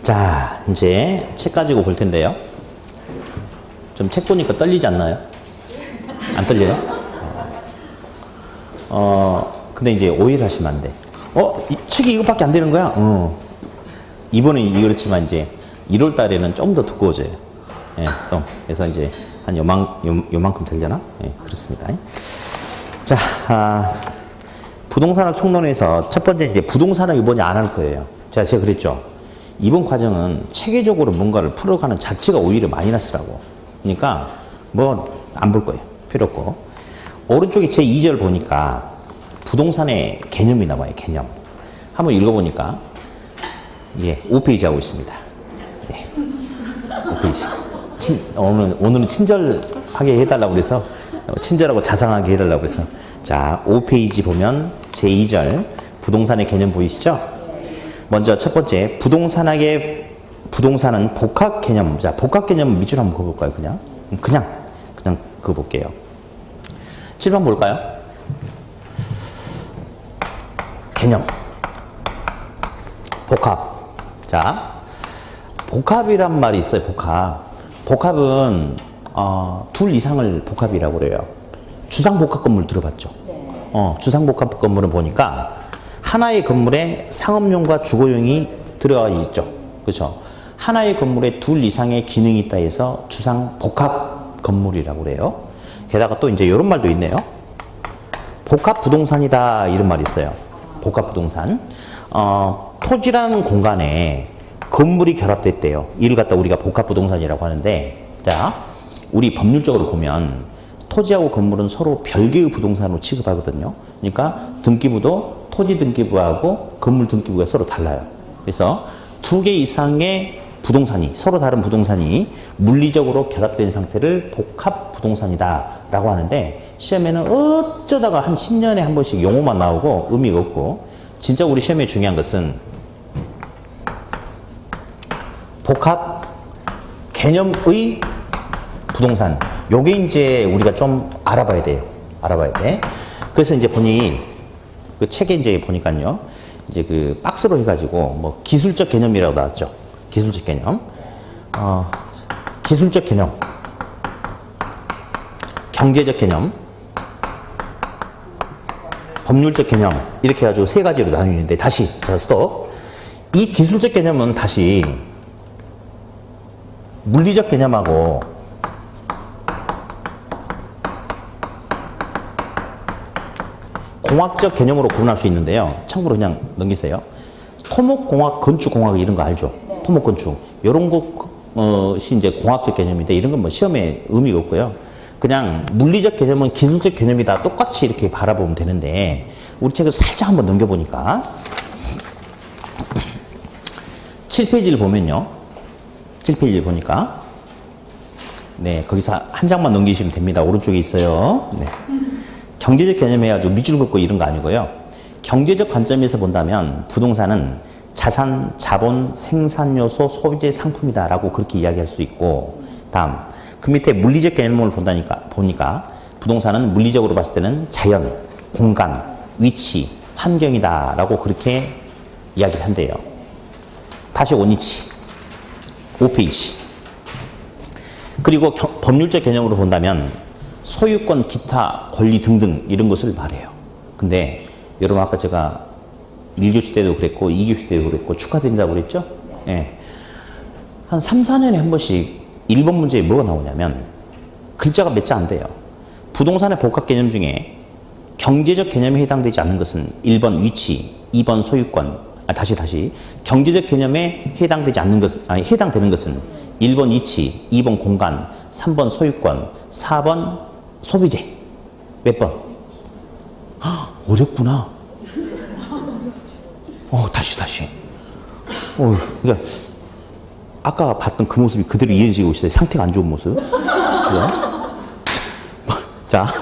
자, 이제 책 가지고 볼 텐데요. 좀 책 보니까 떨리지 않나요? 안 떨려요? 근데 이제 오해를 하시면 안 돼. 이 책이 이것밖에 안 되는 거야? 이번은 그렇지만 이제 1월 달에는 좀 더 두꺼워져요. 예, 좀. 그래서 이제 한 요만큼 되려나? 예, 그렇습니다. 자, 부동산학 총론에서 첫 번째 이제 부동산을 이번에 안 할 거예요. 제가 그랬죠. 이번 과정은 체계적으로 뭔가를 풀어가는 자체가 오히려 마이너스라고. 그러니까 뭐 안 볼 거예요. 필요 없고. 오른쪽에 제 2절 보니까 부동산의 개념이 나와요. 개념. 한번 읽어보니까 예, 5페이지 하고 있습니다. 네. 5페이지. 오늘은 친절하게 해달라고 그래서 친절하고 자상하게 해달라고 그래서 자, 5페이지 보면 제 2절 부동산의 개념 보이시죠? 먼저 첫 번째 부동산은 복합 개념. 자, 복합 개념 밑줄 한번 그어볼까요? 그냥 그어볼게요. 7번 볼까요? 개념. 복합. 자, 복합이란 말이 있어요. 복합은 둘 이상을 복합이라고 그래요. 주상복합 건물 들어봤죠? 네. 주상복합 건물을 보니까 하나의 건물에 상업용과 주거용이 들어가 있죠. 그렇죠? 하나의 건물에 둘 이상의 기능이 있다 해서 주상복합 건물이라고 그래요. 게다가 또 이제 이런 말도 있네요. 복합부동산이다 이런 말이 있어요. 복합부동산. 토지라는 공간에 건물이 결합됐대요. 이를 갖다 우리가 복합부동산이라고 하는데, 자, 우리 법률적으로 보면 토지하고 건물은 서로 별개의 부동산으로 취급하거든요. 그러니까 등기부도 토지 등기부하고 건물 등기부가 서로 달라요. 그래서 두 개 이상의 부동산이, 서로 다른 부동산이 물리적으로 결합된 상태를 복합부동산이다라고 하는데, 시험에는 어쩌다가 한 10년에 한 번씩 용어만 나오고 의미가 없고, 진짜 우리 시험에 중요한 것은 복합 개념의 부동산. 요게 이제 우리가 좀 알아봐야 돼요. 알아봐야 돼. 그래서 이제 보니, 그 책에 이제 보니까요. 이제 그 박스로 해가지고 뭐 기술적 개념이라고 나왔죠. 기술적 개념. 기술적 개념. 경제적 개념. 법률적 개념. 이렇게 해가지고 세 가지로 나뉘는데 다시, 자, 스톱. 이 기술적 개념은 다시 물리적 개념하고 공학적 개념으로 구분할 수 있는데요. 참고로 그냥 넘기세요. 토목공학, 건축공학 이런 거 알죠? 네. 토목건축. 이런 것이 이제 공학적 개념인데 이런 건 뭐 시험에 의미가 없고요. 그냥 물리적 개념은 기술적 개념이다. 똑같이 이렇게 바라보면 되는데 우리 책을 살짝 한번 넘겨보니까 7페이지를 보면요. 7페이지를 보니까 네, 거기서 한 장만 넘기시면 됩니다. 오른쪽에 있어요. 네. 경제적 개념 해가지고 밑줄 긋고 이런 거 아니고요. 경제적 관점에서 본다면 부동산은 자산, 자본, 생산 요소, 소비재 상품이다라고 그렇게 이야기할 수 있고, 다음 그 밑에 물리적 개념을 보니까 부동산은 물리적으로 봤을 때는 자연, 공간, 위치, 환경이다라고 그렇게 이야기를 한대요. 다시 원위치 5페이지. 그리고 법률적 개념으로 본다면 소유권, 기타, 권리 등등 이런 것을 말해요. 근데 여러분 아까 제가 1교시 때도 그랬고 2교시 때도 그랬고 축하드린다고 그랬죠? 네. 한 3, 4년에 한 번씩 1번 문제에 뭐가 나오냐면 글자가 몇 자 안 돼요. 부동산의 복합 개념 중에 경제적 개념에 해당되지 않는 것은 1번 위치, 2번 소유권, 다시 경제적 개념에 해당되지 않는 것은, 해당되는 것은 1번 위치, 2번 공간, 3번 소유권, 4번 소비재. 몇 번? 어렵구나. 다시. 그러니까 아까 봤던 그 모습이 그대로 이어지고 있어요. 상태가 안 좋은 모습. 자,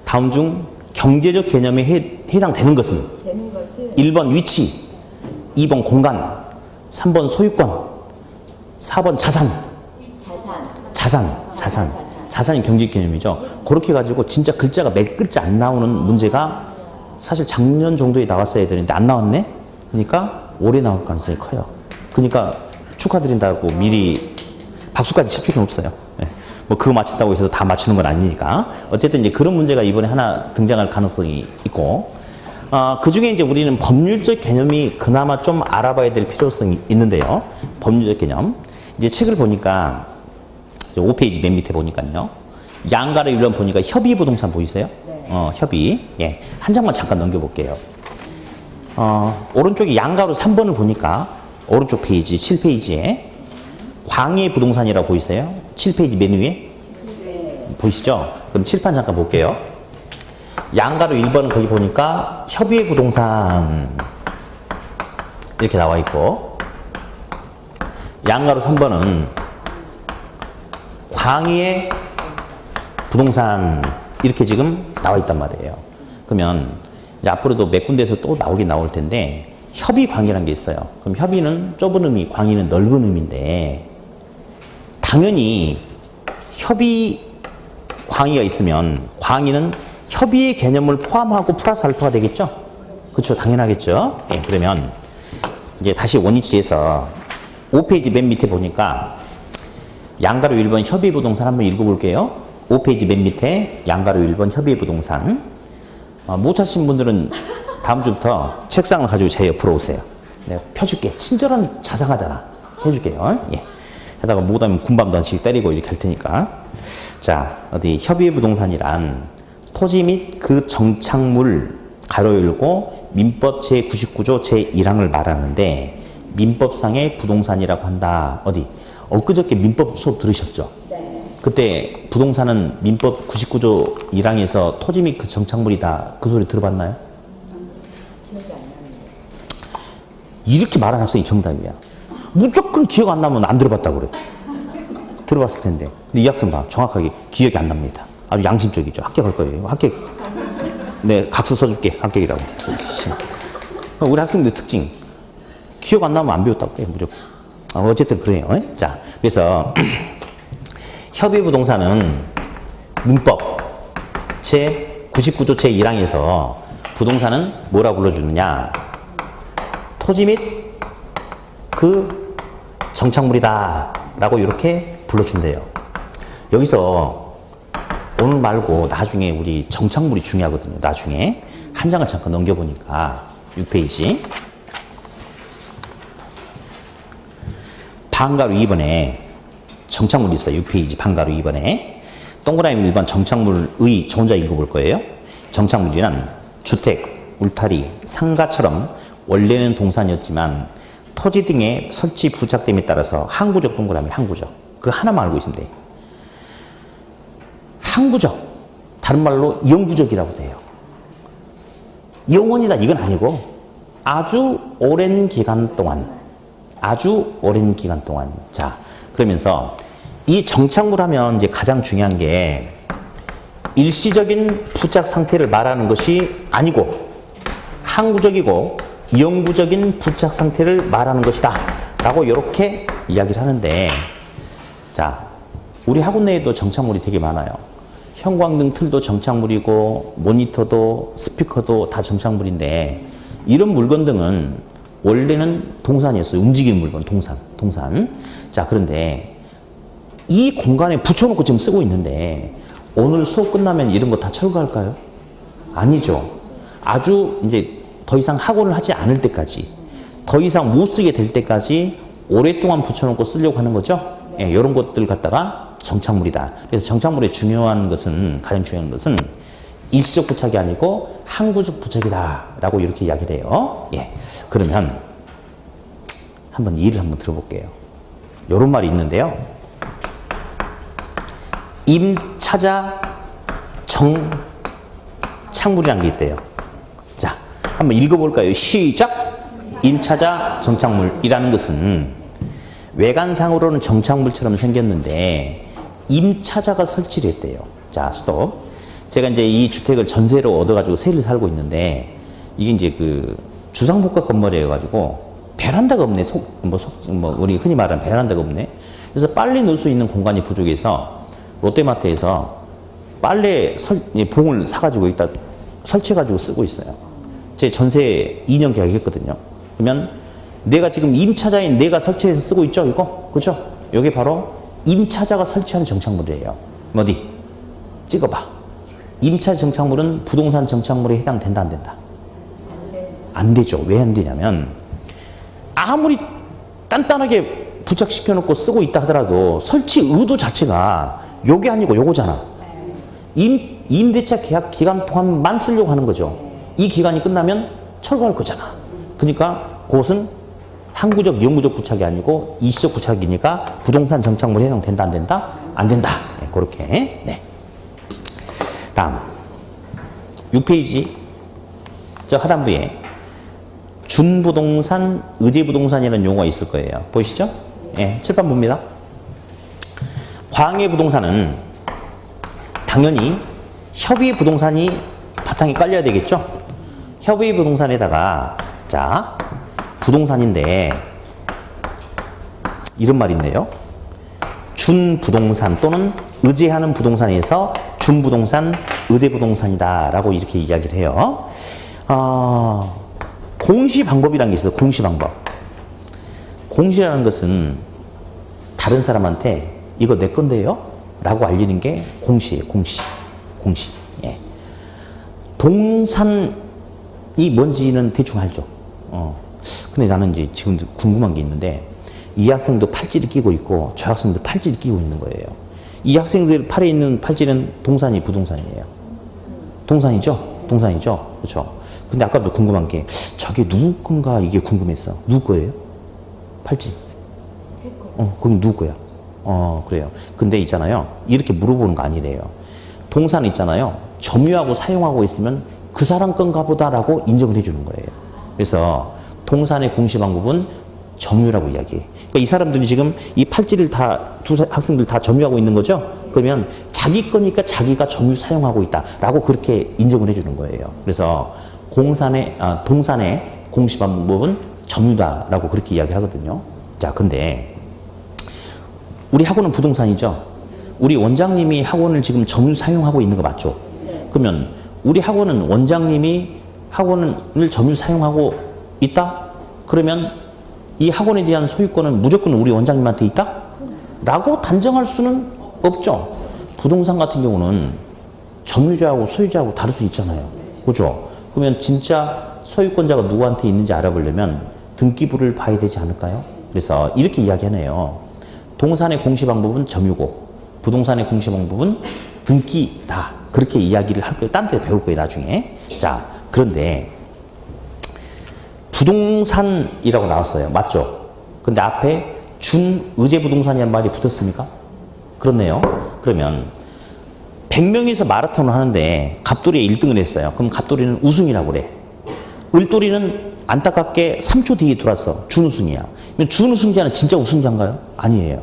다음 중 경제적 개념에 해당되는 것은 1번 위치, 2번 공간, 3번 소유권, 4번 자산이 경제적 개념이죠. 그렇게 해가지고 진짜 글자가 몇 글자 안 나오는 문제가 사실 작년 정도에 나왔어야 되는데 안 나왔네? 그러니까 올해 나올 가능성이 커요. 그러니까 축하드린다고 미리 박수까지 칠 필요는 없어요. 예. 뭐 그거 맞춘다고 해서 다 맞추는 건 아니니까. 어쨌든 이제 그런 문제가 이번에 하나 등장할 가능성이 있고, 그 중에 이제 우리는 법률적 개념이 그나마 좀 알아봐야 될 필요성이 있는데요. 법률적 개념. 이제 책을 보니까 5페이지 맨 밑에 보니까요. 양가로 일론 보니까 협의 부동산 보이세요? 네. 협의. 예. 한 장만 잠깐 넘겨볼게요. 오른쪽에 양가로 3번을 보니까 오른쪽 페이지 7페이지에 광해 부동산이라고 보이세요? 7페이지 맨 위에? 네. 보이시죠? 그럼 칠판 잠깐 볼게요. 양가로 1번은 거기 보니까 협의의 부동산 이렇게 나와 있고, 양가로 3번은 광희의 부동산 이렇게 지금 나와 있단 말이에요. 그러면 이제 앞으로도 몇 군데에서 또 나오긴 나올 텐데, 협의 광희라는 게 있어요. 그럼 협의는 좁은 의미, 광희는 넓은 의미인데, 당연히 협의 광희가 있으면 광희는 협의의 개념을 포함하고 플러스 알파가 되겠죠? 그렇죠. 당연하겠죠. 예, 그러면 이제 다시 원위치에서 5페이지 맨 밑에 보니까 양가로 1번 협의 부동산 한번 읽어볼게요. 5페이지 맨 밑에 양가로 1번 협의 부동산. 못 찾으신 분들은 다음 주부터 책상을 가지고 제 옆으로 오세요. 내가 펴줄게. 친절한 자상하잖아. 해줄게요. 예. 하다가 못하면 군밤도 한씩 때리고 이렇게 할 테니까. 자, 어디 협의 부동산이란 토지 및 그 정착물 가로 열고 민법 제99조 제1항을 말하는데, 민법상의 부동산이라고 한다. 어디? 엊그저께 민법 수업 들으셨죠? 네. 그때 부동산은 민법 99조 1항에서 토지 및 그 정착물이다. 그 소리 들어봤나요? 기억이 안 나는데. 이렇게 말하는 학생이 정답이야. 무조건 기억 안 나면 안 들어봤다고 그래. 들어봤을 텐데. 근데 이 학생 봐. 정확하게 기억이 안 납니다. 아주 양심적이죠. 합격할 거예요. 합격. 네, 각서 써줄게. 합격이라고. 우리 학생들 특징. 기억 안 나면 안 배웠다고 해요. 무조건. 어쨌든 그래요. 자, 그래서 협의 부동산은 민법 제99조 제1항에서 부동산은 뭐라 불러주느냐? 토지 및 그 정착물이다 라고 이렇게 불러준대요. 여기서 오늘 말고 나중에 우리 정착물이 중요하거든요. 나중에 한 장을 잠깐 넘겨보니까 6페이지 방가로 2번에 정착물이 있어요. 6페이지 방가로 2번에 동그라미 1번 정착물의 저 혼자 읽어볼 거예요. 정착물이란 주택, 울타리, 상가처럼 원래는 동산이었지만 토지 등의 설치 부착됨에 따라서 항구적 동그라미 항구적. 그 하나만 알고 있으면 돼요. 항구적. 다른 말로 영구적이라고 돼요. 영원이다 이건 아니고 아주 오랜 기간 동안. 아주 오랜 기간 동안. 자, 그러면서 이 정착물 하면 이제 가장 중요한 게 일시적인 부착 상태를 말하는 것이 아니고 항구적이고 영구적인 부착 상태를 말하는 것이다 라고 이렇게 이야기를 하는데, 자, 우리 학원 내에도 정착물이 되게 많아요. 형광등 틀도 정착물이고 모니터도 스피커도 다 정착물인데, 이런 물건들은 원래는 동산이었어요. 움직이는 물건, 동산. 자, 그런데 이 공간에 붙여놓고 지금 쓰고 있는데 오늘 수업 끝나면 이런 거 다 철거할까요? 아니죠. 아주 이제 더 이상 학원을 하지 않을 때까지, 더 이상 못 쓰게 될 때까지 오랫동안 붙여놓고 쓰려고 하는 거죠. 예, 이런 것들 갖다가 정착물이다. 그래서 정착물의 가장 중요한 것은 일시적 부착이 아니고 항구적 부착이다 라고 이렇게 이야기를 해요. 예, 그러면 한번 예를 한번 들어볼게요. 이런 말이 있는데요. 임차자 정착물이라는 게 있대요. 자, 한번 읽어볼까요? 시작! 임차자 정착물이라는 것은 외관상으로는 정착물처럼 생겼는데 임차자가 설치를 했대요. 자, 스톱. 제가 이제 이 주택을 전세로 얻어가지고 세를 살고 있는데, 이게 이제 그 주상복합 건물이어가지고 베란다가 없네. 우리 흔히 말하는 베란다가 없네. 그래서 빨래 넣을 수 있는 공간이 부족해서 롯데마트에서 빨래 봉을 사가지고 여기다 설치해가지고 쓰고 있어요. 제 전세 2년 계약했거든요. 그러면 내가 지금 임차자인 내가 설치해서 쓰고 있죠, 이거? 그죠? 이게 바로 임차자가 설치한 정착물이에요. 어디? 찍어봐. 임차 정착물은 부동산 정착물에 해당된다, 안 된다? 안 되죠. 왜 안 되냐면, 아무리 단단하게 부착시켜 놓고 쓰고 있다 하더라도 설치 의도 자체가 요게 아니고 요거잖아. 임대차 계약 기간 동안만 쓰려고 하는 거죠. 이 기간이 끝나면 철거할 거잖아. 그러니까 그것은 항구적, 영구적 부착이 아니고 일시적 부착이니까 부동산 정착물에 해당된다, 안 된다? 안 된다. 네, 그렇게. 네. 다음 6페이지 저 하단부에 준부동산, 의제부동산이라는 용어가 있을 거예요. 보이시죠? 예, 칠판 봅니다. 광해부동산은 당연히 협의부동산이 바탕에 깔려야 되겠죠? 협의부동산에다가 자 부동산인데 이런 말이 있네요. 준부동산 또는 의제하는 부동산에서 준부동산, 의대부동산이다 라고 이렇게 이야기를 해요. 공시방법이라는 게 있어요. 공시방법. 공시라는 것은 다른 사람한테 이거 내 건데요? 라고 알리는 게 공시예요. 공시. 예. 동산이 뭔지는 대충 알죠. 근데 나는 이제 지금 궁금한 게 있는데 이 학생도 팔찌를 끼고 있고 저 학생도 팔찌를 끼고 있는 거예요. 이 학생들 팔에 있는 팔찌는 동산이 부동산이에요. 동산이죠? 동산이죠? 그렇죠? 근데 아까도 궁금한 게 저게 누구 건가 이게 궁금했어. 누구 거예요? 팔찌. 제 거. 그럼 누구 거야? 그래요. 근데 있잖아요. 이렇게 물어보는 거 아니래요. 동산 있잖아요. 점유하고 사용하고 있으면 그 사람 건가 보다라고 인정을 해주는 거예요. 그래서 동산의 공시 방법은 점유라고 이야기해. 그러니까 이 사람들이 지금 이 팔찌를 두 학생들 다 점유하고 있는 거죠? 그러면 자기 거니까 자기가 점유 사용하고 있다라고 그렇게 인정을 해주는 거예요. 그래서 동산의 공시 방법은 점유다라고 그렇게 이야기하거든요. 자, 근데 우리 학원은 부동산이죠? 우리 원장님이 학원을 지금 점유 사용하고 있는 거 맞죠? 그러면 우리 학원은 원장님이 학원을 점유 사용하고 있다? 그러면 이 학원에 대한 소유권은 무조건 우리 원장님한테 있다? 라고 단정할 수는 없죠. 부동산 같은 경우는 점유자하고 소유자하고 다를 수 있잖아요. 그죠? 그러면 진짜 소유권자가 누구한테 있는지 알아보려면 등기부를 봐야 되지 않을까요? 그래서 이렇게 이야기하네요. 동산의 공시 방법은 점유고 부동산의 공시 방법은 등기다. 그렇게 이야기를 할 거예요. 딴 데 배울 거예요, 나중에. 자, 그런데 부동산이라고 나왔어요. 맞죠? 근데 앞에 준의제부동산이라는 말이 붙었습니까? 그렇네요. 그러면 100명에서 마라톤을 하는데 갑돌이에 1등을 했어요. 그럼 갑돌이는 우승이라고 그래. 을돌이는 안타깝게 3초 뒤에 들어왔어. 준우승이야. 그럼 준우승자는 진짜 우승자인가요? 아니에요.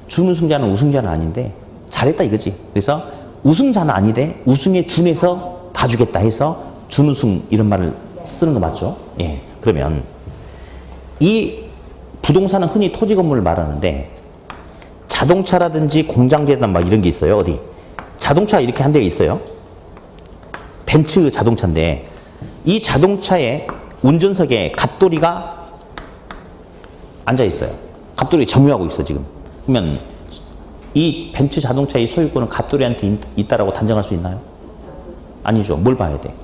준우승자는 우승자는 아닌데 잘했다 이거지. 그래서 우승자는 아니래. 우승에 준해서 봐주겠다 해서 준우승 이런 말을 쓰는 거 맞죠? 예. 그러면 이 부동산은 흔히 토지 건물을 말하는데 자동차라든지 공장재단 막 이런 게 있어요. 어디? 자동차 이렇게 한 대가 있어요. 벤츠 자동차인데 이 자동차의 운전석에 갑돌이가 앉아 있어요. 갑돌이 점유하고 있어 지금. 그러면 이 벤츠 자동차의 소유권은 갑돌이한테 있다라고 단정할 수 있나요? 아니죠. 뭘 봐야 돼?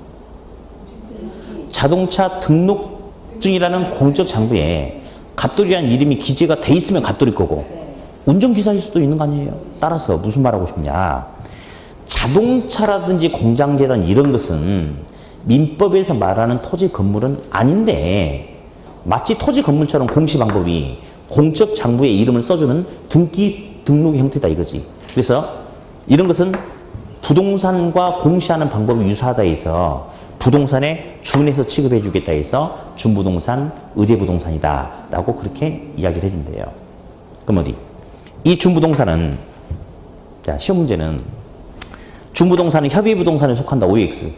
자동차 등록증이라는 공적 장부에 갑돌이라는 이름이 기재가 돼 있으면 갑돌이 거고 운전기사일 수도 있는 거 아니에요? 따라서 무슨 말하고 싶냐? 자동차라든지 공장재단 이런 것은 민법에서 말하는 토지 건물은 아닌데 마치 토지 건물처럼 공시 방법이 공적 장부에 이름을 써주는 등록 형태다 이거지. 그래서 이런 것은 부동산과 공시하는 방법이 유사하다 해서 부동산에 준해서 취급해 주겠다 해서 준부동산, 의제부동산이다 라고 그렇게 이야기를 해준대요. 그럼 어디? 이 준부동산은 자 시험 문제는 준부동산은 협의부동산에 속한다. OX.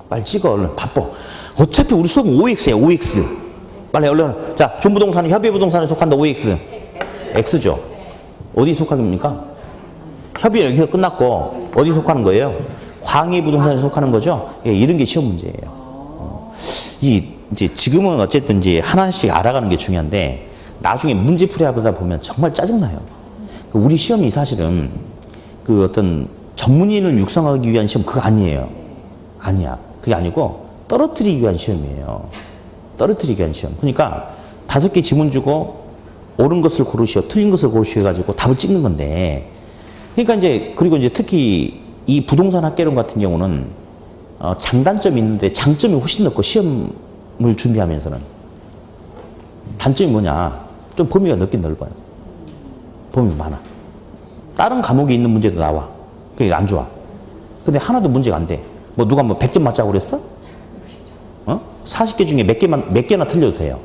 빨리 찍어 얼른 바빠. 어차피 우리 수업은 OX야. OX. 빨리 얼른. 자 준부동산은 협의부동산에 속한다. OX. X죠. 어디 속합니까? 협의 여기서 끝났고 어디 속하는 거예요? 광해부동산에 속하는 거죠. 예, 이런 게 시험 문제예요. 이 이제 지금은 어쨌든 이제 하나씩 알아가는 게 중요한데 나중에 문제 풀이하다 보면 정말 짜증나요. 우리 시험이 사실은 그 어떤 전문인을 육성하기 위한 시험 그거 아니에요. 아니야. 그게 아니고 떨어뜨리기 위한 시험이에요. 떨어뜨리기 위한 시험. 그러니까 5개 지문 주고 옳은 것을 고르시오, 틀린 것을 고르시오 해가지고 답을 찍는 건데 그러니까 이제 그리고 이제 특히 이 부동산 학개론 같은 경우는 장단점이 있는데 장점이 훨씬 높고 시험을 준비하면서는 단점이 뭐냐? 좀 범위가 넓긴 넓어요. 범위가 많아. 다른 과목에 있는 문제도 나와. 그게 안 좋아. 근데 하나도 문제가 안 돼. 뭐 누가 뭐 100점 맞자고 그랬어? 40개 중에 몇 개나 틀려도 돼요.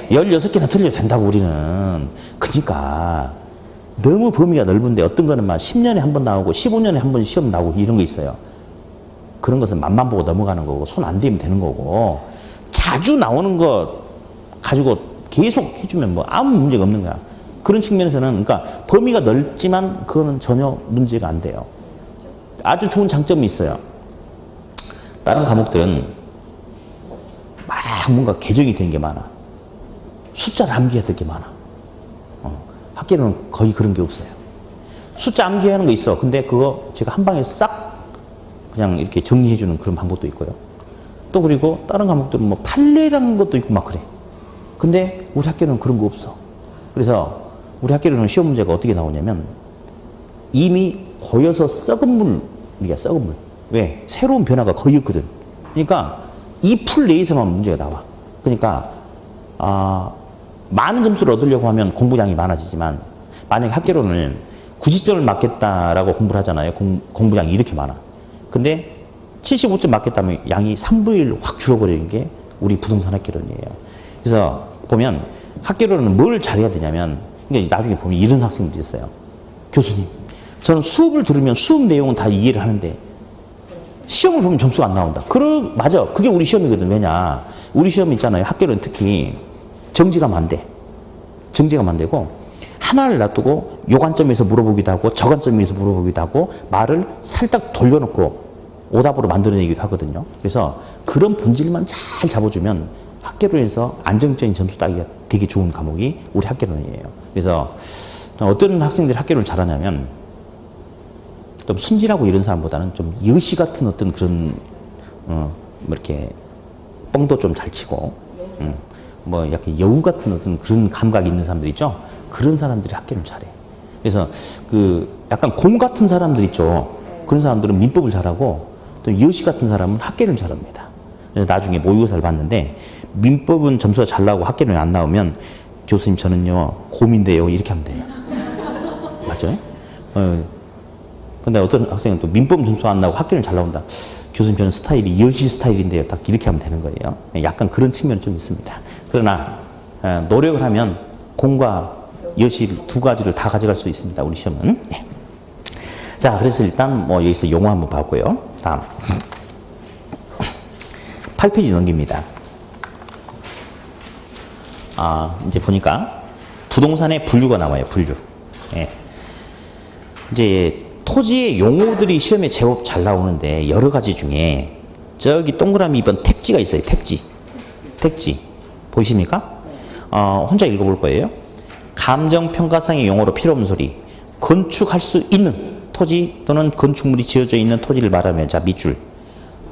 16개나 틀려도 된다고 우리는. 그러니까 너무 범위가 넓은데 어떤 거는 막 10년에 한 번 나오고 15년에 한 번 시험 나오고 이런 거 있어요. 그런 것은 맛만 보고 넘어가는 거고 손 안 대면 되는 거고 자주 나오는 거 가지고 계속 해주면 뭐 아무 문제가 없는 거야. 그런 측면에서는 그러니까 범위가 넓지만 그거는 전혀 문제가 안 돼요. 아주 좋은 장점이 있어요. 다른 과목들은 막 뭔가 개정이 되는 게 많아. 숫자를 암기해야 될 게 많아. 학교는 거의 그런 게 없어요. 숫자 암기하는 거 있어. 근데 그거 제가 한 방에 싹 그냥 이렇게 정리해주는 그런 방법도 있고요. 또 그리고 다른 과목들은 뭐 판례라는 것도 있고 막 그래. 근데 우리 학교는 그런 거 없어. 그래서 우리 학교는 시험 문제가 어떻게 나오냐면 이미 고여서 썩은 물이야, 썩은 물. 왜? 새로운 변화가 거의 없거든. 그러니까 이 풀 내에서만 문제가 나와. 그러니까 많은 점수를 얻으려고 하면 공부량이 많아지지만 만약에 학개론을 90점을 맞겠다라고 공부를 하잖아요. 공부량이 이렇게 많아. 근데 75점 맞겠다면 양이 3분의 1 확 줄어버리는 게 우리 부동산 학개론이에요. 그래서 보면 학개론은 뭘 잘해야 되냐면 나중에 보면 이런 학생들이 있어요. 교수님, 저는 수업을 들으면 수업 내용은 다 이해를 하는데 시험을 보면 점수가 안 나온다. 맞아. 그게 우리 시험이거든. 왜냐? 우리 시험 있잖아요. 학교는 특히 정지가면 안 돼. 정지가면 안 되고 하나를 놔두고 요 관점에서 물어보기도 하고 저 관점에서 물어보기도 하고 말을 살짝 돌려놓고 오답으로 만들어내기도 하거든요. 그래서 그런 본질만 잘 잡아주면 학개론에서 안정적인 점수 따기가 되게 좋은 과목이 우리 학개론이에요. 그래서 어떤 학생들이 학개론을 잘하냐면 좀 순진하고 이런 사람보다는 좀 여시 같은 어떤 그런 뭐 이렇게 뻥도 좀 잘 치고 뭐 약간 여우 같은 어떤 그런 감각이 있는 사람들 있죠. 그런 사람들이 학개론 잘해. 그래서 그 약간 곰 같은 사람들 있죠. 그런 사람들은 민법을 잘하고 또 여시 같은 사람은 학개론 잘합니다. 그래서 나중에 모의고사를 봤는데 민법은 점수가 잘 나오고 학개론이 안 나오면 교수님 저는요 곰인데요 이렇게 하면 돼요. 맞죠? 근데 어떤 학생은 또 민법 점수가 안 나오고 학개론 잘 나온다. 교수님 저는 스타일이 여시 스타일인데요. 딱 이렇게 하면 되는 거예요. 약간 그런 측면이 좀 있습니다. 그러나 노력을 하면 공과 여시 두 가지를 다 가져갈 수 있습니다. 우리 시험은. 네. 자, 그래서 일단 뭐 여기서 용어 한번 봤고요. 다음 8페이지 넘깁니다. 이제 보니까 부동산의 분류가 나와요. 분류. 예. 이제 토지의 용어들이 시험에 제법 잘 나오는데 여러 가지 중에 저기 동그라미 2번 택지가 있어요. 택지. 보이십니까? 혼자 읽어볼 거예요. 감정평가상의 용어로 필요 없는 소리. 건축할 수 있는 토지 또는 건축물이 지어져 있는 토지를 말하면 자 밑줄.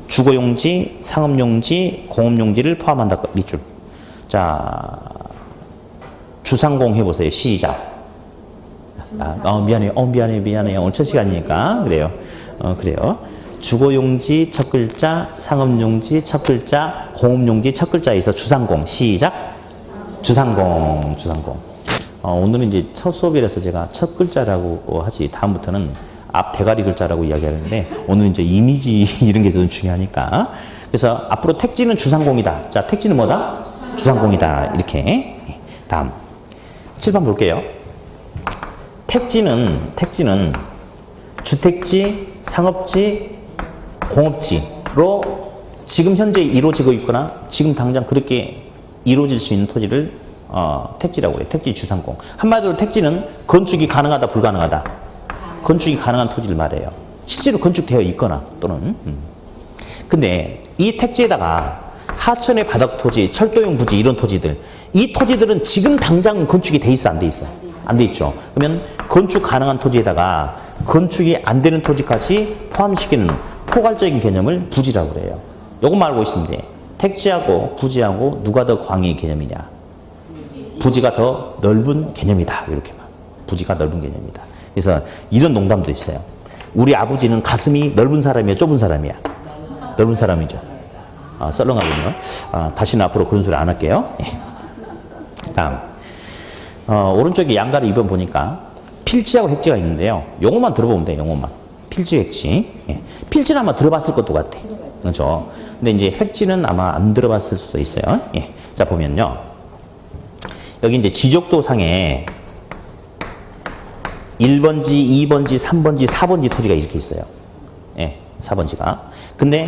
주거용지, 상업용지, 공업용지를 포함한다. 밑줄. 자 주상공 해보세요. 시작. 미안해요. 오늘 첫 시간이니까. 그래요. 그래요. 주거용지 첫 글자, 상업용지 첫 글자, 공업용지 첫 글자에서 주상공. 시작. 주상공. 오늘은 이제 첫 수업이라서 제가 첫 글자라고 하지, 다음부터는 앞 대가리 글자라고 이야기하는데, 오늘 이제 이미지 이런 게 좀 중요하니까. 그래서 앞으로 택지는 주상공이다. 자, 택지는 뭐다? 주상공이다. 이렇게. 다음. 7번 볼게요. 택지는 주택지, 상업지, 공업지로 지금 현재 이루어지고 있거나 지금 당장 그렇게 이루어질 수 있는 토지를 택지라고 해요. 택지 주상공. 한마디로 택지는 건축이 가능하다, 불가능하다. 건축이 가능한 토지를 말해요. 실제로 건축되어 있거나 또는. 근데 이 택지에다가 하천의 바닥 토지, 철도용 부지 이런 토지들. 이 토지들은 지금 당장 건축이 돼 있어, 안 돼 있어? 안 돼 있죠. 그러면 건축 가능한 토지에다가 건축이 안 되는 토지까지 포함시키는 포괄적인 개념을 부지라고 그래요. 요것만 알고 있으면 돼. 택지하고 부지하고 누가 더 광의 개념이냐? 부지가 더 넓은 개념이다. 이렇게만. 부지가 넓은 개념이다. 그래서 이런 농담도 있어요. 우리 아버지는 가슴이 넓은 사람이야, 좁은 사람이야? 넓은 사람이죠. 썰렁하군요. 다시는 앞으로 그런 소리 안 할게요. 예. 다음. 오른쪽에 양가를 2번 보니까 필지하고 획지가 있는데요. 용어만 들어보면 돼요, 용어만. 필지, 획지. 예. 필지는 아마 들어봤을 것도 같아. 그렇죠. 근데 이제 획지는 아마 안 들어봤을 수도 있어요. 예. 자, 보면요. 여기 이제 지적도 상에 1번지, 2번지, 3번지, 4번지 토지가 이렇게 있어요. 예, 4번지가. 근데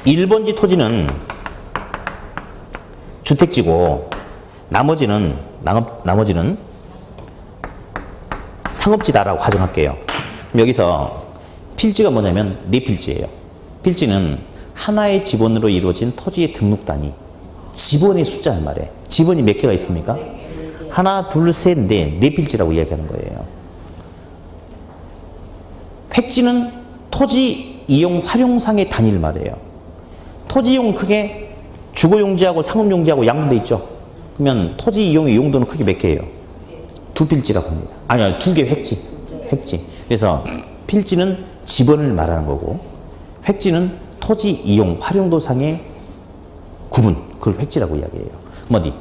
1번지 토지는 주택지고 나머지는 상업지다라고 가정할게요. 그럼 여기서 필지가 뭐냐면 내필지예요. 필지는 하나의 지번으로 이루어진 토지의 등록 단위. 지번의 숫자는 말이에요. 지번이 몇 개가 있습니까? 하나, 둘, 셋, 넷. 내필지라고 이야기하는 거예요. 획지는 토지 이용 활용상의 단위를 말해요. 토지 이용은 크게 주거용지하고 상업용지하고 양분돼 있죠. 그러면 토지 이용의 용도는 크게 몇 개예요? 2필지라고 합니다. 아니, 2개 획지. 획지. 그래서 필지는 지번을 말하는 거고 획지는 토지 이용 활용도상의 구분. 그걸 획지라고 이야기해요. 어디?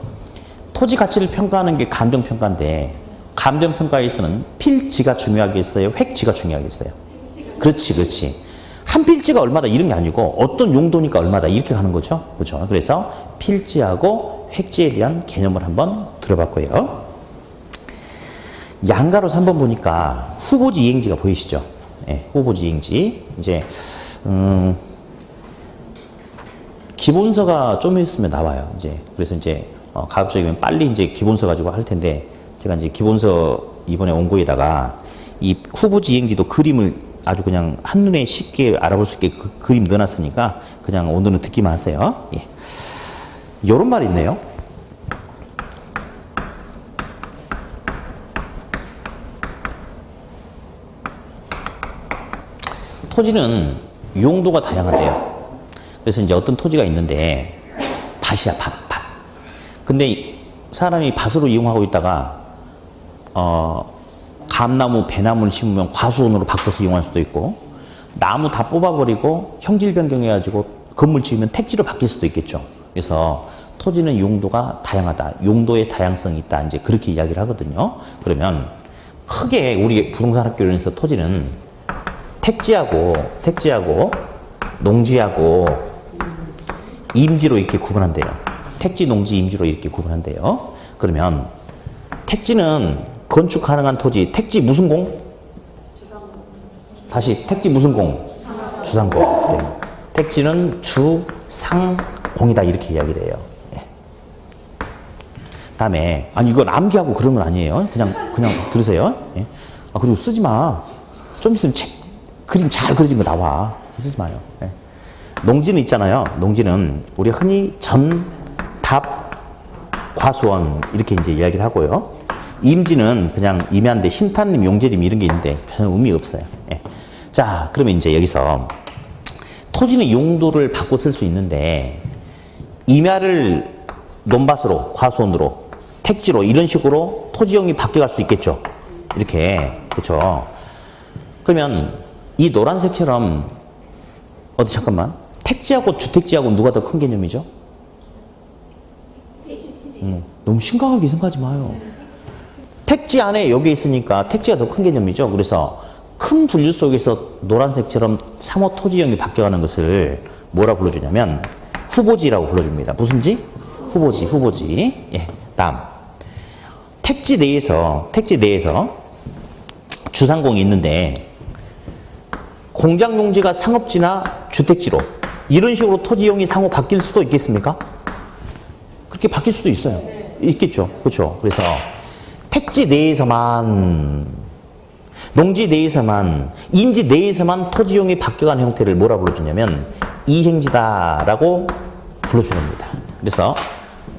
토지 가치를 평가하는 게 감정평가인데 감정평가에서는 필지가 중요하겠어요? 획지가 중요하겠어요? 그렇지, 그렇지. 한 필지가 얼마다 이런 게 아니고 어떤 용도니까 얼마다 이렇게 가는 거죠. 그렇죠. 그래서 필지하고 획지에 대한 개념을 한번 들어봤고요. 양가로 3번 보니까 후보지 이행지가 보이시죠? 네, 후보지 이행지. 이제 기본서가 좀 있으면 나와요. 이제 그래서 이제 가급적이면 빨리 이제 기본서 가지고 할 텐데 제가 이제 기본서 이번에 온 거에다가 이 후보지 이행지도 그림을 아주 그냥 한눈에 쉽게 알아볼 수 있게 그 그림 넣어놨으니까 그냥 오늘은 듣기만 하세요. 예. 요런 말이 있네요. 토지는 용도가 다양하대요. 그래서 이제 어떤 토지가 있는데 밭이야, 밭. 근데 사람이 밭으로 이용하고 있다가 감나무, 배나무를 심으면 과수원으로 바꿔서 이용할 수도 있고 나무 다 뽑아버리고 형질 변경해가지고 건물 지으면 택지로 바뀔 수도 있겠죠. 그래서 토지는 용도가 다양하다. 용도의 다양성이 있다. 이제 그렇게 이야기를 하거든요. 그러면 크게 우리 부동산 학교에서 토지는 택지하고 농지하고 임지로 이렇게 구분한대요. 택지, 농지, 임지로 이렇게 구분한대요. 그러면 택지는 건축 가능한 토지, 택지 무슨 공? 다시 택지 무슨 공? 주상공. 그래요. 택지는 주상공이다 이렇게 이야기를 해요. 네. 다음에 아니 이건 암기하고 그런 건 아니에요. 그냥 들으세요. 네. 그리고 쓰지 마. 좀 있으면 그림 잘 그려진 거 나와. 쓰지 마요. 네. 농지는 있잖아요. 농지는 우리 흔히 전, 답, 과수원 이렇게 이제 이야기를 하고요. 임지는 그냥 임야인데 신탄림, 용제림 이런 게 있는데 별 의미 없어요. 예. 자, 그러면 이제 여기서 토지는 용도를 바꿔 쓸 수 있는데 임야를 논밭으로, 과수원으로, 택지로 이런 식으로 토지용이 바뀌어갈 수 있겠죠. 이렇게 그렇죠. 그러면 이 노란색처럼 어디 잠깐만 택지하고 주택지하고 누가 더 큰 개념이죠? 너무 심각하게 생각하지 마요. 택지 안에 여기 있으니까 택지가 더 큰 개념이죠. 그래서 큰 분류 속에서 노란색처럼 상호 토지형이 바뀌어가는 것을 뭐라 불러주냐면 후보지라고 불러줍니다. 무슨지? 후보지. 예. 다음. 택지 내에서 주상공이 있는데 공장 용지가 상업지나 주택지로 이런 식으로 토지용이 상호 바뀔 수도 있겠습니까? 그렇게 바뀔 수도 있어요. 있겠죠. 그렇죠. 그래서 택지 내에서만, 농지 내에서만, 임지 내에서만 토지용이 바뀌어가는 형태를 뭐라 불러주냐면 이행지다라고 불러주는 겁니다. 그래서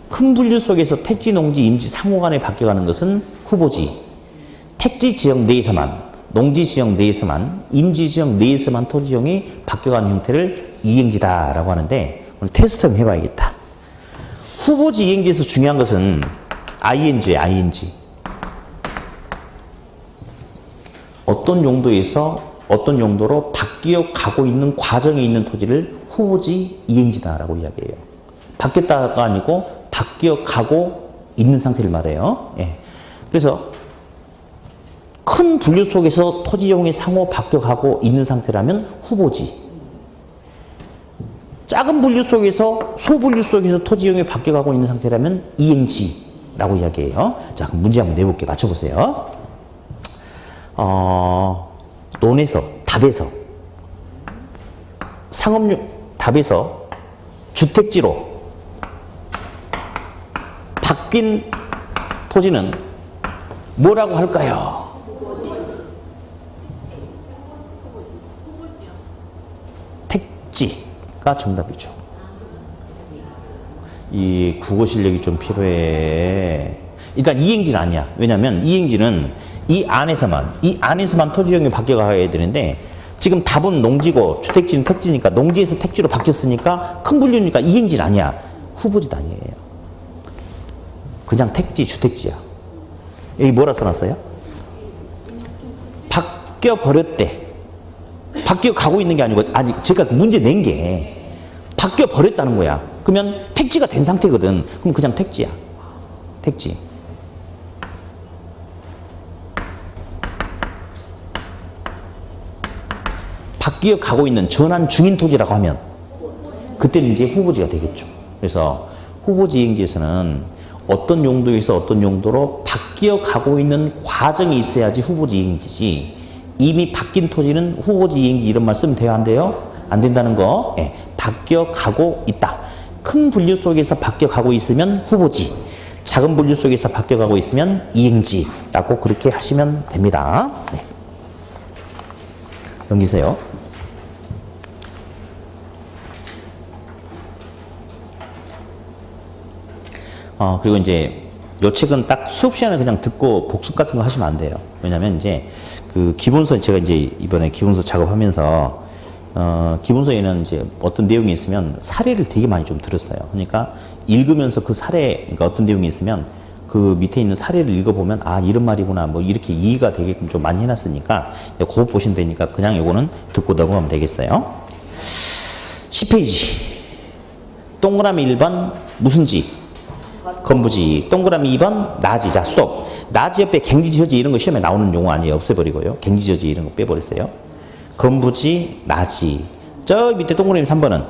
큰 분류 속에서 택지, 농지, 임지 상호 간에 바뀌어가는 것은 후보지. 택지 지역 내에서만, 농지 지역 내에서만, 임지 지역 내에서만 토지용이 바뀌어가는 형태를 이행지다라고 하는데 오늘 테스트 한번 해봐야겠다. 후보지 이행지에서 중요한 것은 ing예요. ing. 어떤 용도에서 어떤 용도로 바뀌어 가고 있는 과정에 있는 토지를 후보지 이행지다라고 이야기해요. 바뀌었다가 아니고 바뀌어 가고 있는 상태를 말해요. 예. 그래서 큰 분류 속에서 토지용이 상호 바뀌어가고 있는 상태라면 후보지. 작은 분류 속에서 소분류 속에서 토지용이 바뀌어가고 있는 상태라면 이행지라고 이야기해요. 자, 그럼 문제 한번 내볼게요. 맞춰보세요. 논에서 답에서 상업용 답에서 주택지로 바뀐 토지는 뭐라고 할까요? 택지가 정답이죠. 이 국어 실력이 좀 필요해. 일단 이행지는 아니야. 왜냐면 이행지는 이 안에서만 토지용이 바뀌어가야 되는데 지금 답은 농지고 주택지는 택지니까 농지에서 택지로 바뀌었으니까 큰 분류니까 이행지는 아니야. 후보지도 아니에요. 그냥 택지, 주택지야. 여기 뭐라 써놨어요? 바뀌어버렸대. 바뀌어가고 있는 게 아니고 아직 제가 문제 낸 게 바뀌어버렸다는 거야. 그러면 택지가 된 상태거든. 그럼 그냥 택지야. 택지. 바뀌어가고 있는 전환 중인 토지라고 하면 그때는 이제 후보지가 되겠죠. 그래서 후보지 이행지에서는 어떤 용도에서 어떤 용도로 바뀌어가고 있는 과정이 있어야지 후보지 이행지지 이미 바뀐 토지는 후보지 이행지 이런 말 쓰면 돼요? 안 돼요? 안 된다는 거. 예, 바뀌어가고 있다. 큰 분류 속에서 바뀌어가고 있으면 후보지, 작은 분류 속에서 바뀌어가고 있으면 이행지라고 그렇게 하시면 됩니다. 네. 넘기세요. 그리고 이제 요 책은 딱 수업 시간에 그냥 듣고 복습 같은 거 하시면 안 돼요. 왜냐면 이제 그 기본서 제가 이제 이번에 기본서 작업하면서 기본서에는 이제 어떤 내용이 있으면 사례를 되게 많이 좀 들었어요. 그러니까 읽으면서 그 사례, 그러니까 어떤 내용이 있으면 그 밑에 있는 사례를 읽어보면 아 이런 말이구나 뭐 이렇게 이해가 되게끔 좀 많이 해놨으니까 그거 보시면 되니까 그냥 요거는 듣고 넘어가면 되겠어요. 10페이지 동그라미 1번 무슨 지? 건부지. 동그라미 2번 나지. 자 스톱. 나지 옆에 갱지저지 이런 거 시험에 나오는 용어 아니에요. 없애버리고요. 갱지저지 이런 거 빼버리세요. 건부지 나지. 저 밑에 동그라미 3번은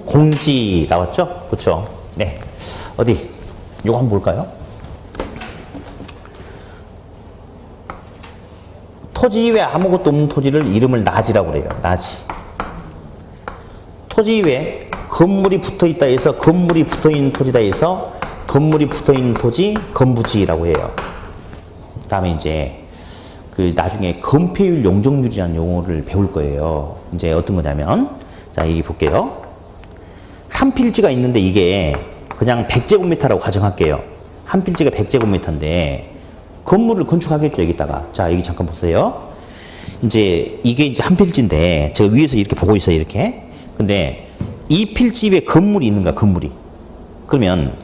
공지 나왔죠? 그렇죠? 네. 어디 요거 한번 볼까요? 토지 이외에 아무것도 없는 토지를 이름을 나지라고 그래요. 나지. 토지 이외에 건물이 붙어있다 해서 건물이 붙어있는 토지다 해서 건물이 붙어있는 토지 건부지라고 해요. 그 다음에 이제 그 나중에 건폐율 용적률이라는 용어를 배울 거예요. 이제 어떤 거냐면 자 여기 볼게요. 한 필지가 있는데 이게 그냥 100제곱미터라고 가정할게요. 한 필지가 100제곱미터인데 건물을 건축하겠죠 여기다가. 자 여기 잠깐 보세요. 이제 이게 이제 한 필지인데 제가 위에서 이렇게 보고 있어요 이렇게. 근데 이 필지 위에 건물이 있는가 건물이. 그러면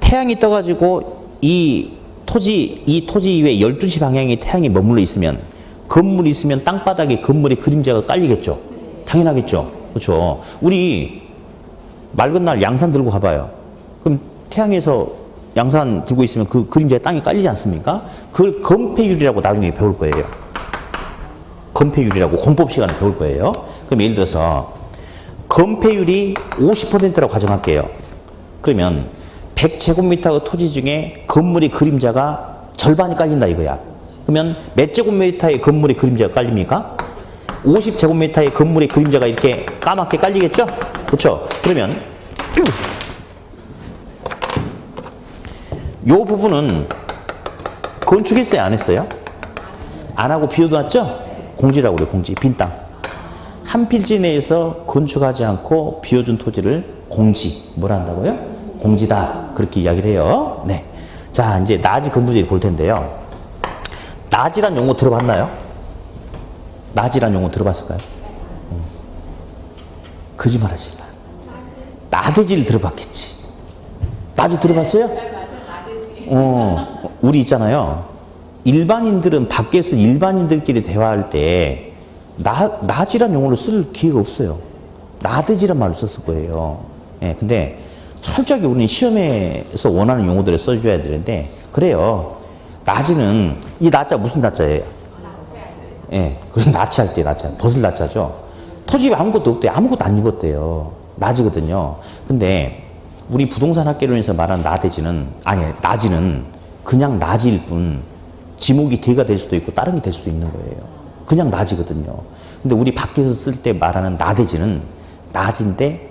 태양이 떠가지고 이 토지 위에 12시 방향에 태양이 머물러 있으면 건물이 있으면 땅바닥에 건물의 그림자가 깔리겠죠. 당연하겠죠. 그렇죠. 우리 맑은 날 양산 들고 가봐요. 그럼 태양에서 양산 들고 있으면 그 그림자에 땅이 깔리지 않습니까? 그걸 건폐율이라고 나중에 배울 거예요. 건폐율이라고 공법 시간에 배울 거예요. 그럼 예를 들어서 건폐율이 50%라고 가정할게요. 그러면 100제곱미터 토지 중에 건물의 그림자가 절반이 깔린다 이거야. 그러면 몇 제곱미터의 건물의 그림자가 깔립니까? 50제곱미터의 건물의 그림자가 이렇게 까맣게 깔리겠죠? 그렇죠? 그러면 이 부분은 건축했어요? 안 했어요? 안 하고 비워놨죠? 공지라고 그래요. 공지. 빈 땅. 한 필지 내에서 건축하지 않고 비워준 토지를 공지. 뭘 한다고요? 공지다. 그렇게 이야기를 해요. 네. 자, 이제 낮이 근부지를 볼 텐데요. 낮이란 용어 들어봤나요? 낮이란 용어 들어봤을까요? 거짓말 하지 마. 나대지를 들어봤겠지. 나도 들어봤어요? 우리 있잖아요. 일반인들은 밖에서 일반인들끼리 대화할 때 낮이란 용어를 쓸 기회가 없어요. 나대지란 말을 썼을 거예요. 예, 근데 철저하게 우리는 시험에서 원하는 용어들을 써줘야 되는데 그래요. 낮이는 이 낮자 무슨 낮자예요? 예, 그래서 나치할 때 낮자, 벗을 낮자죠. 토집에 아무것도 없대요. 아무것도 안 입었대요. 낮이거든요. 근데 우리 부동산 학개론에서 말하는 낮이는 그냥 낮일 뿐 지목이 대가 될 수도 있고 다른 게 될 수도 있는 거예요. 그냥 낮이거든요. 근데 우리 밖에서 쓸 때 말하는 나대지는 낮인데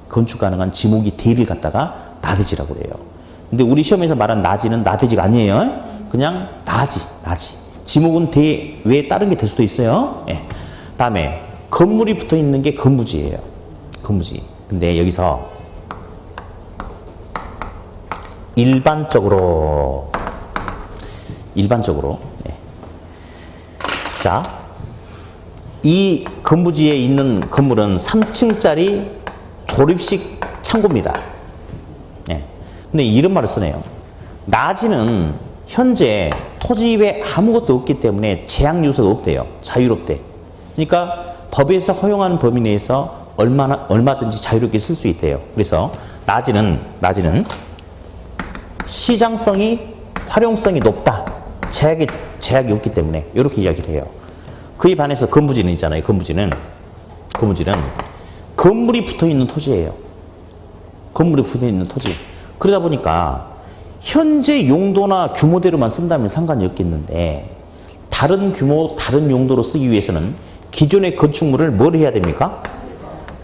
건축 가능한 지목이 대를 갖다가 나대지라고 그래요. 근데 우리 시험에서 말하는 낮이는 나대지가 아니에요. 그냥 낮이. 지목은 대 외에 다른 게 될 수도 있어요. 예. 다음에 건물이 붙어 있는 게 건부지예요. 건부지. 근데 여기서 일반적으로 예. 자, 이 건부지에 있는 건물은 3층짜리 조립식 창고입니다. 예. 근데 이런 말을 쓰네요. 낮이는 현재 토지에 아무것도 없기 때문에 제약 요소가 없대요. 자유롭대. 그러니까 법에서 허용하는 범위 내에서 얼마든지 자유롭게 쓸 수 있대요. 그래서 낮이는 시장성이 활용성이 높다. 제약이 없기 때문에 이렇게 이야기를 해요. 그에 반해서 건부지는 있잖아요. 건부지는 건물이 붙어 있는 토지예요. 건물이 붙어 있는 토지. 그러다 보니까 현재 용도나 규모대로만 쓴다면 상관이 없겠는데 다른 규모, 다른 용도로 쓰기 위해서는 기존의 건축물을 뭘 해야 됩니까?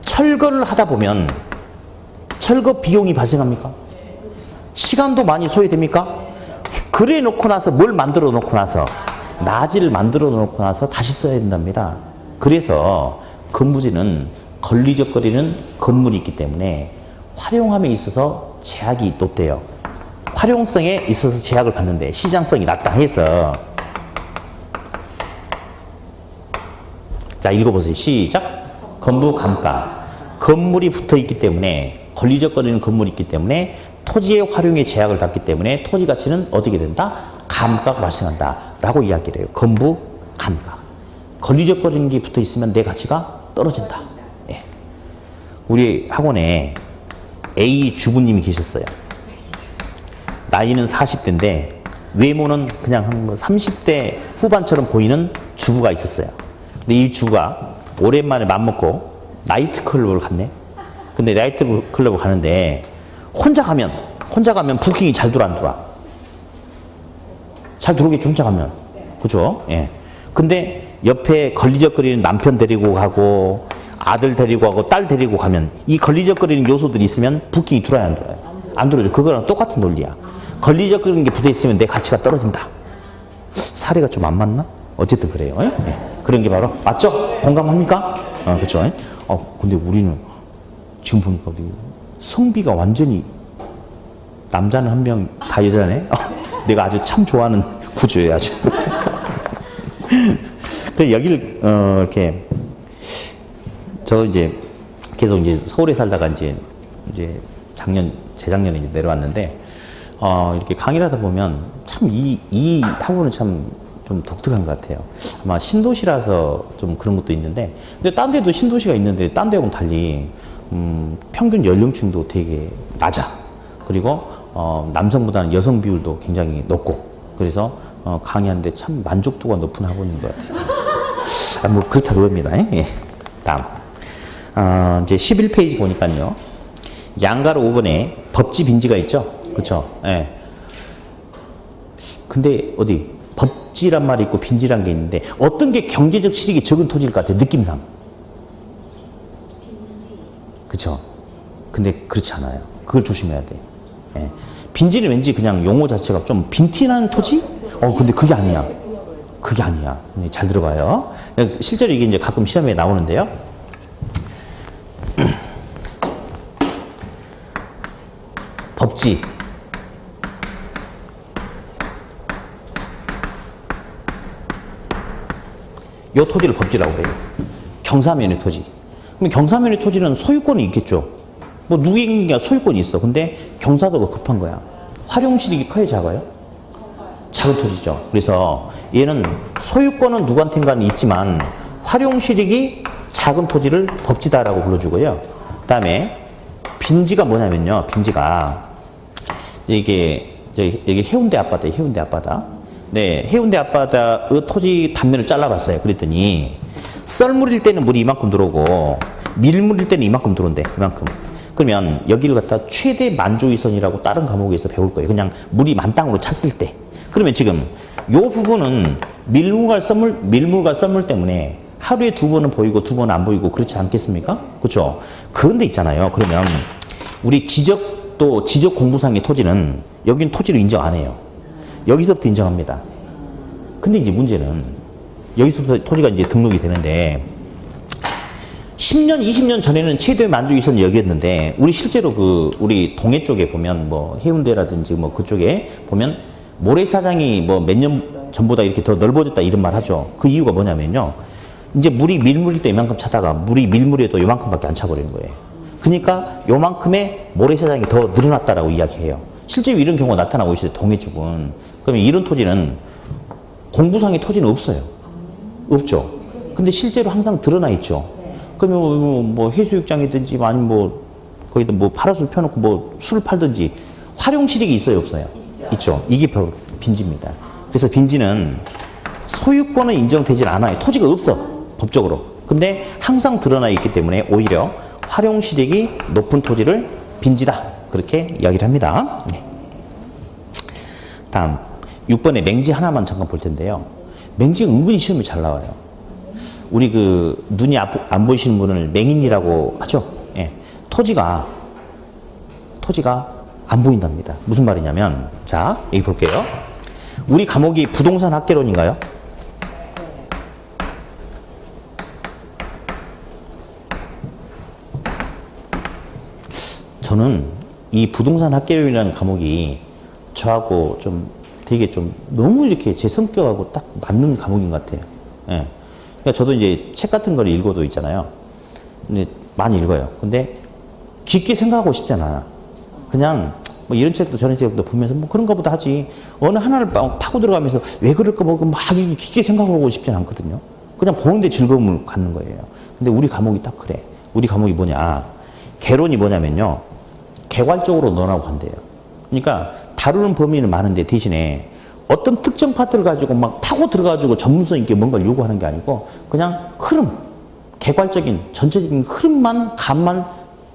철거를 하다 보면 철거 비용이 발생합니까? 시간도 많이 소요됩니까? 그래 놓고 나서 뭘 만들어 놓고 나서 낮이를 만들어 놓고 나서 다시 써야 된답니다. 그래서 건부지는 걸리적거리는 건물이 있기 때문에 활용함에 있어서 제약이 높대요. 활용성에 있어서 제약을 받는데 시장성이 낮다 해서 자 읽어보세요. 시작. 건부 감가. 건물이 붙어 있기 때문에 걸리적거리는 건물이 있기 때문에 토지의 활용에 제약을 받기 때문에 토지 가치는 어떻게 된다? 감가가 발생한다 라고 이야기를 해요. 건부 감가. 걸리적거리는 게 붙어 있으면 내 가치가 떨어진다. 예. 우리 학원에 A 주부님이 계셨어요. 나이는 40대인데 외모는 그냥 한 30대 후반처럼 보이는 주부가 있었어요. 근데 이 주부가 오랜만에 맘먹고 나이트클럽을 갔네. 근데 나이트클럽을 가는데 혼자 가면 부킹이 잘 들어와 안 들어와? 잘 들어오겠죠, 혼자 가면. 그죠? 예. 근데 옆에 걸리적거리는 남편 데리고 가고 아들 데리고 가고 딸 데리고 가면 이 걸리적거리는 요소들이 있으면 부킹이 들어와야 안 들어와요? 안 들어오죠. 그거랑 똑같은 논리야. 걸리적거리는 게 붙어 있으면 내 가치가 떨어진다. 사례가 좀 안 맞나? 어쨌든 그래요. 예? 예. 그런 게 바로 맞죠? 공감합니까? 그렇죠. 근데 우리는 지금 보니까 우리 성비가 완전히 남자는 한 명 다 여자네. 내가 아주 참 좋아하는 구조예요, 아주. 그래서 여기를 이렇게 저 이제 계속 이제 서울에 살다가 이제 재작년에 이제 내려왔는데 이렇게 강의를 하다 보면 참 이 학원은 참 좀 독특한 것 같아요. 아마 신도시라서 좀 그런 것도 있는데, 근데 딴 데도 신도시가 있는데 딴 데하고는 달리 평균 연령층도 되게 낮아. 그리고 남성보다는 여성 비율도 굉장히 높고, 그래서 강의하는데 참 만족도가 높은 학원인 것 같아요. 뭐 그렇다 그겁니다. 예. 다음 이제 11페이지 보니까요. 양가로 5번에 법지 빈지가 있죠. 그렇죠. 예. 근데 어디 법지란 말이 있고 빈지란 게 있는데 어떤 게 경제적 실익이 적은 토지일 것 같아요. 느낌상. 그렇죠. 근데 그렇지 않아요. 그걸 조심해야 돼. 예. 빈지는 왠지 그냥 용어 자체가 좀 빈티나는 토지? 근데 그게 아니야. 그게 아니야. 잘 들어봐요. 실제로 이게 이제 가끔 시험에 나오는데요. 법지. 요 토지를 법지라고 그래요. 경사면의 토지. 그럼 경사면의 토지는 소유권이 있겠죠. 뭐 누구에게 소유권이 있어. 근데 경사도가 급한 거야. 활용실익이 커요, 작아요? 작은 토지죠. 그래서 얘는 소유권은 누구한테인가는 있지만 활용실익이 작은 토지를 법지다라고 불러주고요. 그 다음에 빈지가 뭐냐면요. 빈지가 이게 해운대 앞바다예요. 해운대 앞바다. 네, 해운대 앞바다의 토지 단면을 잘라봤어요. 그랬더니 썰물일 때는 물이 이만큼 들어오고 밀물일 때는 이만큼 들어온대. 이만큼. 그러면 여기를 갖다 최대 만조위선이라고 다른 과목에서 배울 거예요. 그냥 물이 만땅으로 찼을 때. 그러면 지금 요 부분은 밀물과 썰물 때문에 하루에 2번은 보이고 2번은 안 보이고 그렇지 않겠습니까? 그렇죠? 그런데 있잖아요. 그러면 우리 지적 공부상의 토지는 여기는 토지를 인정 안 해요. 여기서부터 인정합니다. 근데 이제 문제는 여기서부터 토지가 이제 등록이 되는데 10년, 20년 전에는 최대의 만족위선이 여기였는데 우리 실제로 우리 동해 쪽에 보면 뭐 해운대라든지 뭐 그쪽에 보면 모래사장이 뭐 몇 년 전보다 이렇게 더 넓어졌다 이런 말 하죠. 그 이유가 뭐냐면요. 이제 물이 밀물일 때 이만큼 차다가 물이 밀물에도 요만큼밖에 안 차버리는 거예요. 그러니까 요만큼의 모래사장이 더 늘어났다라고 이야기해요. 실제로 이런 경우가 나타나고 있어요. 동해 쪽은. 그러면 이런 토지는 공부상의 토지는 없어요. 없죠. 근데 실제로 항상 드러나 있죠. 그러면 뭐 해수욕장이든지 아니면 뭐 거기다 뭐 파라솔 펴놓고 뭐 술을 팔든지 활용실익이 있어요, 없어요? 있죠. 이게 바로 빈지입니다. 그래서 빈지는 소유권은 인정되질 않아요. 토지가 없어, 법적으로. 근데 항상 드러나 있기 때문에 오히려 활용실익이 높은 토지를 빈지다. 그렇게 이야기를 합니다. 네. 다음 6번에 맹지 하나만 잠깐 볼 텐데요. 맹지 은근히 시험이 잘 나와요. 우리 눈이 안 보이시는 분을 맹인이라고 하죠. 예. 토지가 안 보인답니다. 무슨 말이냐면, 자, 여기 볼게요. 우리 과목이 부동산 학개론인가요? 저는 이 부동산 학개론이라는 과목이 저하고 되게 너무 이렇게 제 성격하고 딱 맞는 과목인 것 같아요. 예. 그러니까 저도 이제 책 같은 걸 읽어도 있잖아요. 근데 많이 읽어요. 근데 깊게 생각하고 싶지 않아. 그냥 뭐 이런 책도 저런 책도 보면서 뭐 그런가 보다 하지. 어느 하나를 파고 들어가면서 왜 그럴까 뭐 막 깊게 생각하고 싶지는 않거든요. 그냥 보는데 즐거움을 갖는 거예요. 근데 우리 과목이 딱 그래. 우리 과목이 뭐냐. 개론이 뭐냐면요. 개괄적으로 논하고 간대요. 그러니까 다루는 범위는 많은데 대신에 어떤 특정 파트를 가지고 막 파고 들어가지고 전문성 있게 뭔가를 요구하는 게 아니고 그냥 흐름, 개괄적인 전체적인 흐름만 감만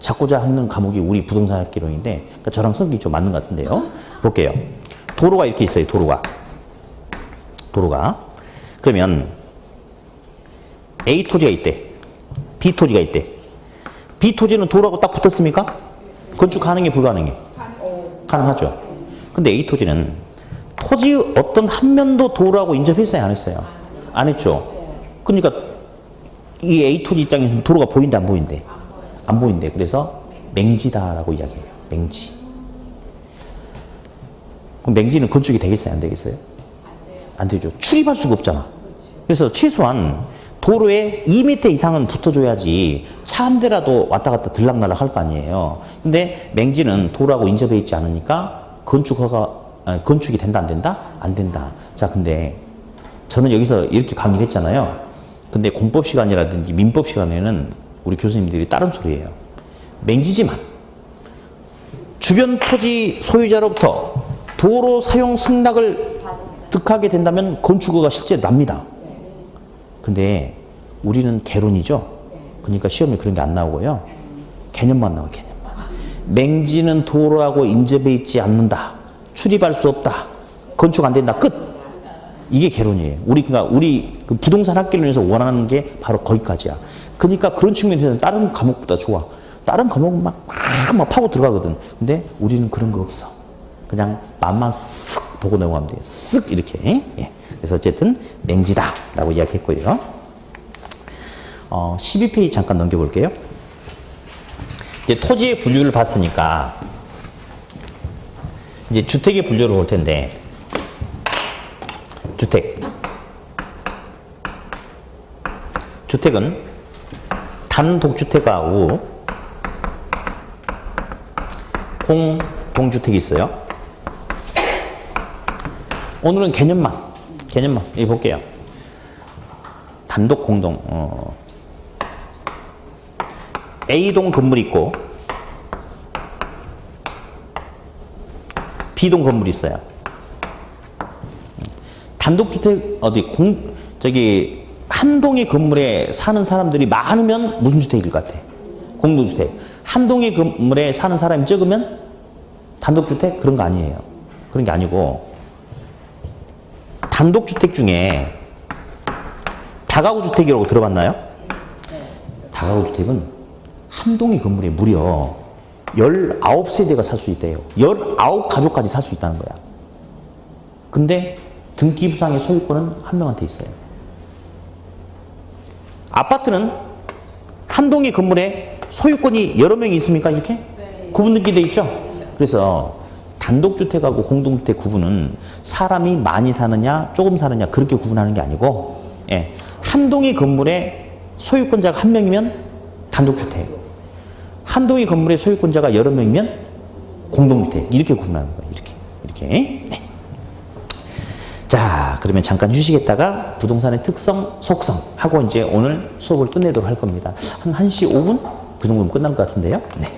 잡고자 하는 과목이 우리 부동산 학개론인데 그러니까 저랑 성격이 좀 맞는 것 같은데요. 볼게요. 도로가 이렇게 있어요. 도로가. 그러면 A 토지가 있대. B 토지가 있대. B 토지는 도로하고 딱 붙었습니까? 건축 가능해, 불가능해? 가능하죠. 근데 A 토지는 토지 어떤 한 면도 도로하고 인접했어요, 안 했어요? 안 했죠. 그러니까 이 A 토지 입장에서는 도로가 보인대, 안 보인대? 안 보인대. 그래서 맹지다라고 이야기해요. 맹지. 그럼 맹지는 건축이 되겠어요, 안 되겠어요? 안 되죠. 출입할 수가 없잖아. 그래서 최소한 도로에 2m 이상은 붙어줘야지 차 한 대라도 왔다 갔다 들락날락 할 거 아니에요. 근데 맹지는 도로하고 인접해 있지 않으니까 건축이 된다, 안 된다? 안 된다. 자, 근데 저는 여기서 이렇게 강의를 했잖아요. 근데 공법 시간이라든지 민법 시간에는 우리 교수님들이 다른 소리예요. 맹지지만 주변 토지 소유자로부터 도로 사용 승낙을 득하게 된다면 건축허가 실제 납니다. 근데 우리는 개론이죠. 그러니까 시험에 그런 게 안 나오고요. 개념만 나와요. 개념만. 맹지는 도로하고 인접해 있지 않는다. 출입할 수 없다. 건축 안 된다. 끝. 이게 개론이에요. 그러니까 우리 그 부동산 학개론에서 원하는 게 바로 거기까지야. 그러니까 그런 측면에서는 다른 과목보다 좋아. 다른 과목은 막 파고 들어가거든. 근데 우리는 그런 거 없어. 그냥 맛만 쓱 보고 넘어가면 돼요. 쓱 이렇게. 예. 그래서 어쨌든 맹지다라고 이야기했고요. 12페이지 잠깐 넘겨볼게요. 이제 토지의 분류를 봤으니까 이제 주택의 분류를 볼 텐데, 주택은 단독주택하고 공동주택이 있어요. 오늘은 개념만 여기 볼게요. 단독 공동, A동 건물이 있고 B동 건물이 있어요. 단독주택 한 동의 건물에 사는 사람들이 많으면 무슨 주택일 것 같아? 공동주택. 한 동의 건물에 사는 사람이 적으면 단독주택? 그런 거 아니에요. 그런 게 아니고, 단독주택 중에 다가구주택이라고 들어봤나요? 다가구주택은 한 동의 건물에 무려 19세대가 살 수 있대요. 19가족까지 살 수 있다는 거야. 근데 등기부상의 소유권은 한 명한테 있어요. 아파트는 한 동의 건물에 소유권이 여러 명이 있습니까? 이렇게? 네. 구분되게 돼 있죠? 그래서 단독주택하고 공동주택 구분은 사람이 많이 사느냐 조금 사느냐 그렇게 구분하는 게 아니고, 예, 한 동의 건물에 소유권자가 한 명이면 단독주택, 한 동의 건물에 소유권자가 여러 명이면 공동주택, 이렇게 구분하는 거예요. 이렇게. 네. 자, 그러면 잠깐 휴식했다가 부동산의 특성, 속성 하고 이제 오늘 수업을 끝내도록 할 겁니다. 한 1시 5분? 그 정도면 끝날 것 같은데요. 네.